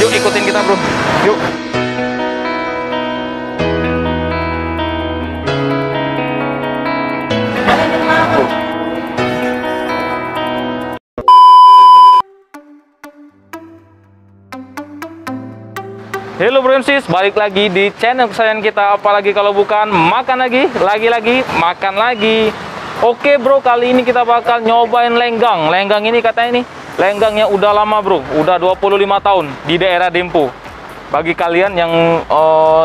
Yuk ikutin kita bro. Yuk. Halo Bro MCs, balik lagi di channel kesayangan kita. Apalagi kalau bukan makan lagi, makan lagi. Oke bro, kali ini kita bakal nyobain lenggang. Lenggang ini katanya ini lenggangnya udah lama bro, udah 25 tahun di daerah Dempo. Bagi kalian yang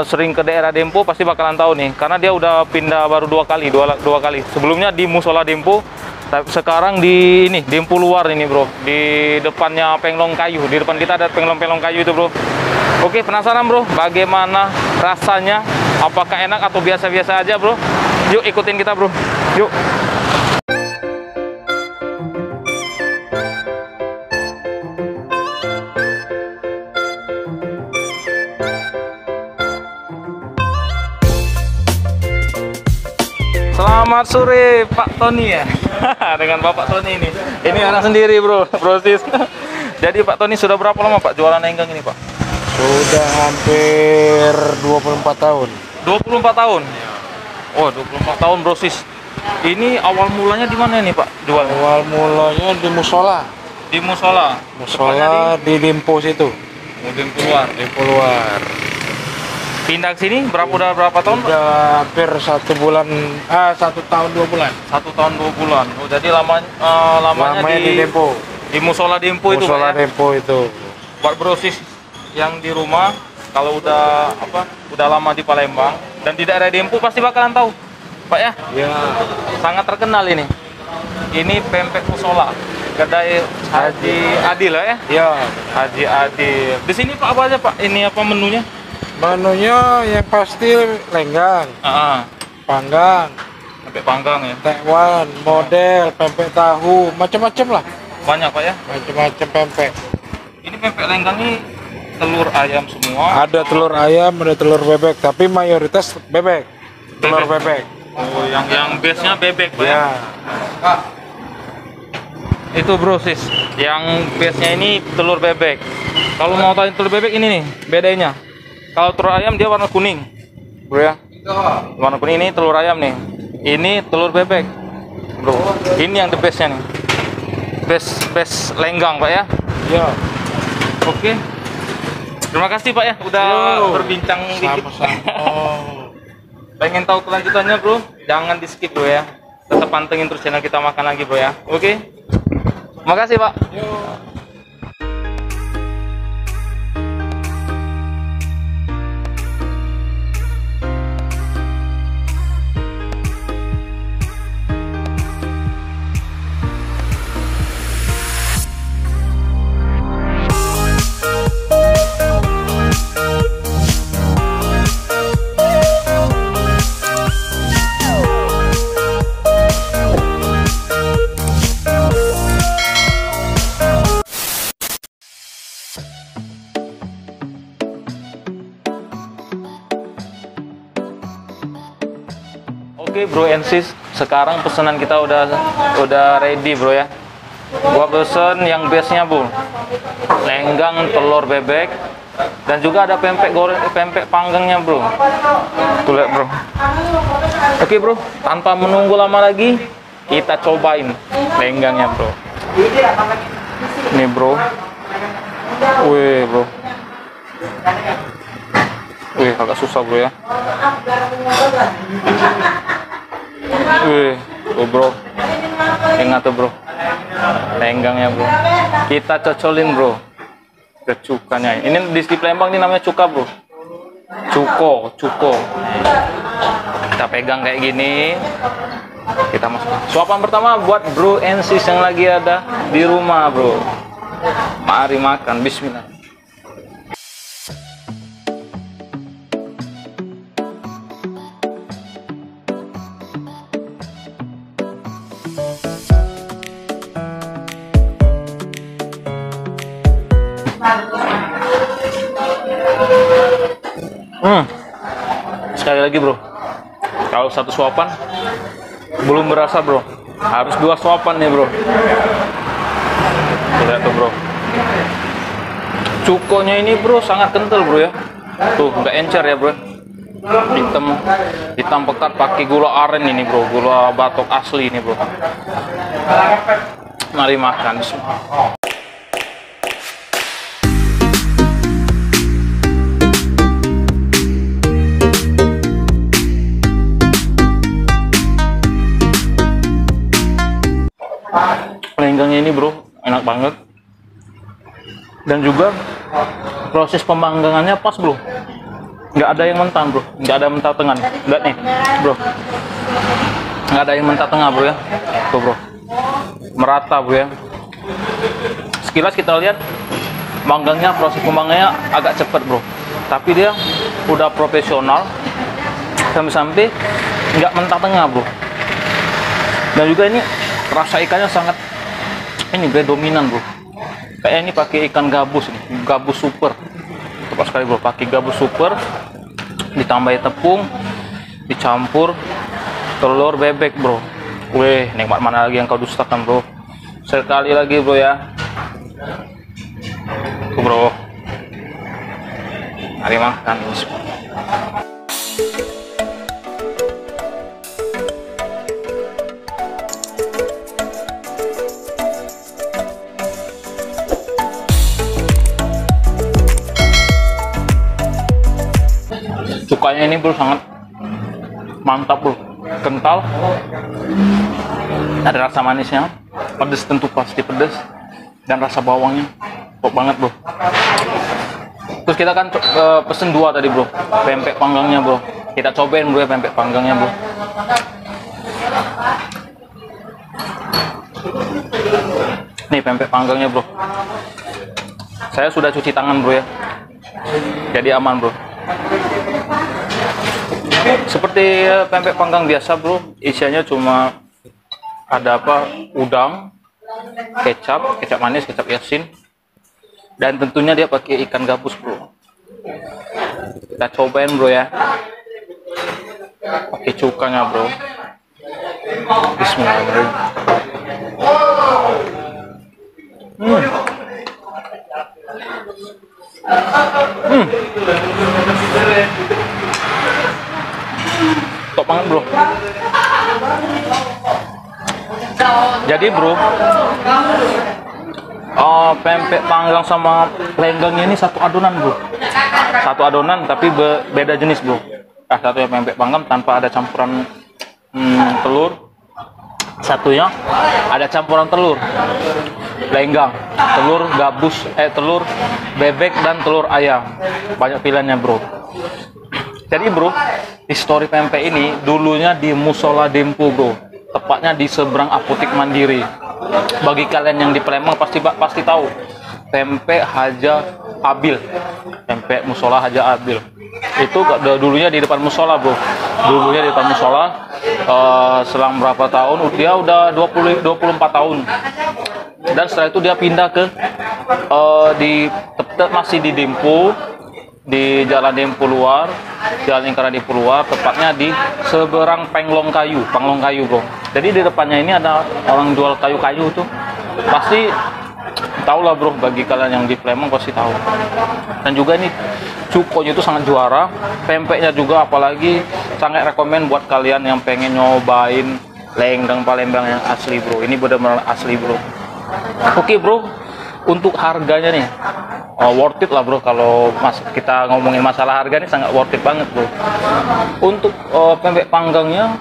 sering ke daerah Dempo pasti bakalan tahu nih, karena dia udah pindah baru dua kali. Sebelumnya di Musola Dempo, sekarang di ini Dempo luar ini bro, di depannya Penglong Kayu. Di depan kita ada penglong kayu itu bro. Oke, penasaran bro, bagaimana rasanya? Apakah enak atau biasa-biasa aja bro? Yuk ikutin kita bro, yuk. Selamat sore Pak Tony ya. Dengan Bapak Tony ini. Ini anak sendiri bro, brosis. Jadi Pak Tony sudah berapa lama Pak jualan lenggang ini Pak? Sudah hampir 24 tahun. 24 tahun? Oh, 24 tahun brosis. Ini awal mulanya di mana nih Pak jualnya? Awal mulanya di musola. Di musola? Musola di Dempo situ. Dempo luar? Dempo luar. Pindah ke sini udah berapa tahun? Udah hampir 1 tahun 2 bulan. 1 tahun 2 bulan. Oh, jadi lamanya di Dempo. Di musola Dempo itu Musola Pak, ya? Dempo itu. Buat brosis yang di rumah, kalau udah lama di Palembang dan di daerah Dempo pasti bakalan tahu Pak ya. Ya. Sangat terkenal ini. Ini pempek musola, kedai Haji Adil ya. Ya. Haji Adil. Di sini Pak apa aja Pak? Ini apa menunya? Menunya yang pasti lenggang, panggang, Pempek panggang ya. tekwan, model, pempek tahu, macam-macam lah. Banyak Pak ya. Macam-macam pempek. Ini pempek lenggang ini telur ayam semua. Ada telur ayam, ada telur bebek, tapi mayoritas bebek. Telur bebek. Oh, yang base-nya bebek Pak Ya. ya. Itu bro sis, yang base-nya ini telur bebek. Kalau mau tahu telur bebek ini nih, bedanya. Kalau telur ayam dia warna kuning, bro ya. Warna kuning ini telur ayam nih. Ini telur bebek, bro. Ini yang the base-nya nih. Base lenggang Pak ya. Ya. Oke. Terima kasih Pak ya, udah berbincang dikit. Sama-sama. Pengen tahu kelanjutannya bro, jangan di skip bro ya. Tetap pantengin terus channel kita makan lagi bro ya. Oke. Makasih Pak. Oke bro and sis, sekarang pesanan kita udah ready bro ya. Gua pesen yang base-nya bro, lenggang telur bebek dan juga ada pempek goreng, pempek panggangnya bro. Tuh lihat bro. Oke bro, tanpa menunggu lama lagi kita cobain lenggangnya bro. Nih bro. Wih bro. Wih agak susah bro ya. Wih, bro, ingat tuh bro, lenggangnya bro, kita cocolin bro, ke cukanya. Ini di Palembang ini namanya cuka bro, cuko. Kita pegang kayak gini, kita masuk. Suapan pertama buat bro and sis yang lagi ada di rumah bro. Mari makan, bismillah. Sekali lagi bro, kalau satu suapan belum berasa bro, harus 2 suapan nih bro. Lihat tuh bro, Cukonya ini bro sangat kental bro ya. Tuh nggak encer ya bro. Hitam pekat, pakai gula aren ini bro, gula batok asli ini bro. Mari makan. Lenggangnya ini bro enak banget, dan juga proses pemanggangannya pas bro, nggak ada yang mentah bro, nggak ada mentah tengah. Lihat nih bro, nggak ada yang mentah tengah bro ya. Tuh bro, merata bro ya. Sekilas kita lihat manggangnya, proses pemanggangannya agak cepat bro, tapi dia udah profesional, sampai-sampai nggak mentah tengah bro. Dan juga ini rasa ikannya sangat ini bro, dominan bro. Kayaknya ini pakai ikan gabus nih, gabus super. Tepat sekali bro, pakai gabus super, ditambah tepung, dicampur telur bebek bro. Weh, nikmat mana lagi yang kau dustakan bro. Sekali lagi bro ya. Tuh bro, mari makan. Cukanya ini bro sangat mantap bro, kental, ada rasa manisnya, pedes tentu pasti pedes, dan rasa bawangnya kok banget bro. Terus kita kan pesen 2 tadi bro, pempek panggangnya bro. Kita cobain bro ya pempek panggangnya bro. Nih pempek panggangnya bro, saya sudah cuci tangan bro ya, jadi aman bro. Seperti pempek panggang biasa bro, isiannya cuma ada apa, udang, kecap manis, kecap asin, dan tentunya dia pakai ikan gabus bro. Kita cobain bro ya, pakai cukanya bro. Bismillahirrahmanirrahim. Top banget bro. Jadi bro, pempek panggang sama lenggangnya ini satu adonan bro, satu adonan tapi beda jenis bro. Satunya pempek panggang tanpa ada campuran telur, satunya ada campuran telur lenggang, telur gabus, telur bebek, dan telur ayam. Banyak pilihannya bro. Jadi bro, histori pempek ini dulunya di Musola Dempo bro, tepatnya di seberang Apotik Mandiri. Bagi kalian yang di Palembang pasti tahu pempek Haja Abil, pempek Musola Haja Abil. Itu dulunya di depan musola bro, dulunya di depan musola. Selang berapa tahun, dia udah 24 tahun, dan setelah itu dia pindah ke masih di Dempo, di Jalan Dempo Luar, Jalan Lingkaran Dempo Luar, tepatnya di seberang Panglong Kayu bro. Jadi di depannya ini ada orang jual kayu-kayu tuh, pasti tahu lah bro, bagi kalian yang di Palembang pasti tahu. Dan juga ini cukonya itu sangat juara, pempeknya juga apalagi sangat rekomen buat kalian yang pengen nyobain lenggang Palembang yang asli bro. Ini benar-benar asli bro. Oke bro, untuk harganya nih worth it lah bro. Kalau kita ngomongin masalah harga nih sangat worth it banget bro. Untuk pempek panggangnya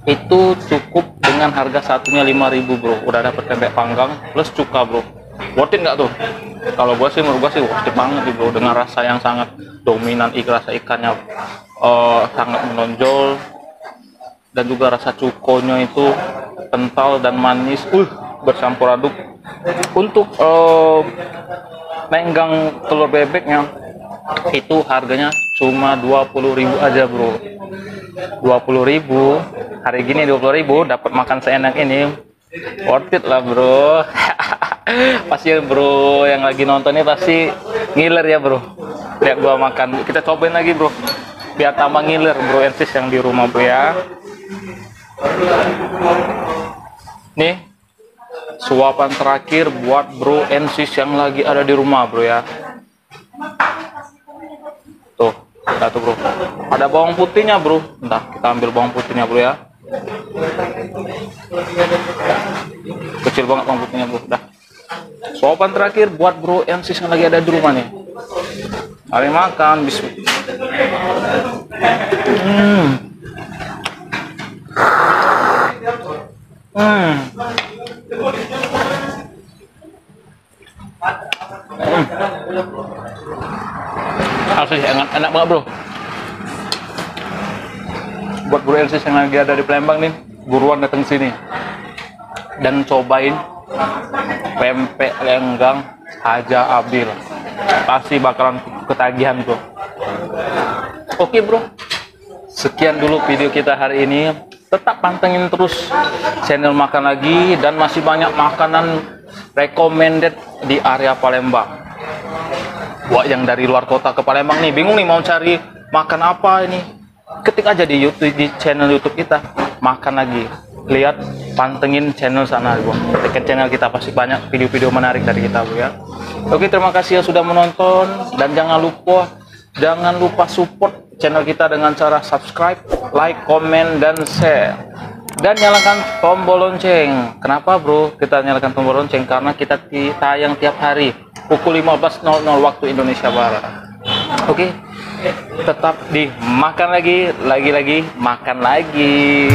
itu cukup dengan harga satunya 5.000 bro, udah dapet pempek panggang plus cuka bro. Worth it nggak tuh? Kalau menurut gua sih worth it banget nih bro, dengan rasa yang sangat dominan, rasa ikannya sangat menonjol, dan juga rasa cukonya itu kental dan manis, bercampur aduk. Untuk lenggang telur bebeknya itu harganya cuma 20.000 aja bro. 20.000 hari gini, 20.000 dapat makan seenak ini, worth it lah bro. Pasti bro yang lagi nonton ini pasti ngiler ya bro, lihat gua makan. Kita cobain lagi bro, biar tambah ngiler bro and sis yang di rumah bro ya. Nih suapan terakhir buat bro and sis yang lagi ada di rumah bro ya. Tuh, ada tuh bro. Ada bawang putihnya bro. Entah, kita ambil bawang putihnya bro ya. Kecil banget bawang putihnya bro. Dah. Suapan terakhir buat bro and sis yang lagi ada di rumah nih. Mari makan, bismillah. Asli enak banget bro. Buat bro and sis yang lagi ada di Palembang nih, buruan datang sini dan cobain pempek lenggang Haja Abil. Pasti bakalan ketagihan bro. Oke bro, sekian dulu video kita hari ini. Tetap pantengin terus channel Makan Lagi, dan masih banyak makanan recommended di area Palembang. Buat yang dari luar kota ke Palembang nih, bingung nih mau cari makan apa ini, ketik aja di YouTube, di channel YouTube kita Makan Lagi. Lihat, pantengin channel sana bro. Ketik channel kita, pasti banyak video-video menarik dari kita bro ya. Oke, terima kasih yang sudah menonton, dan jangan lupa support channel kita dengan cara subscribe, like, komen, dan share. Dan nyalakan tombol lonceng. Kenapa bro kita nyalakan tombol lonceng? Karena kita tayang tiap hari pukul 15.00 waktu Indonesia Barat. Oke, tetap di Makan Lagi, lagi-lagi makan lagi.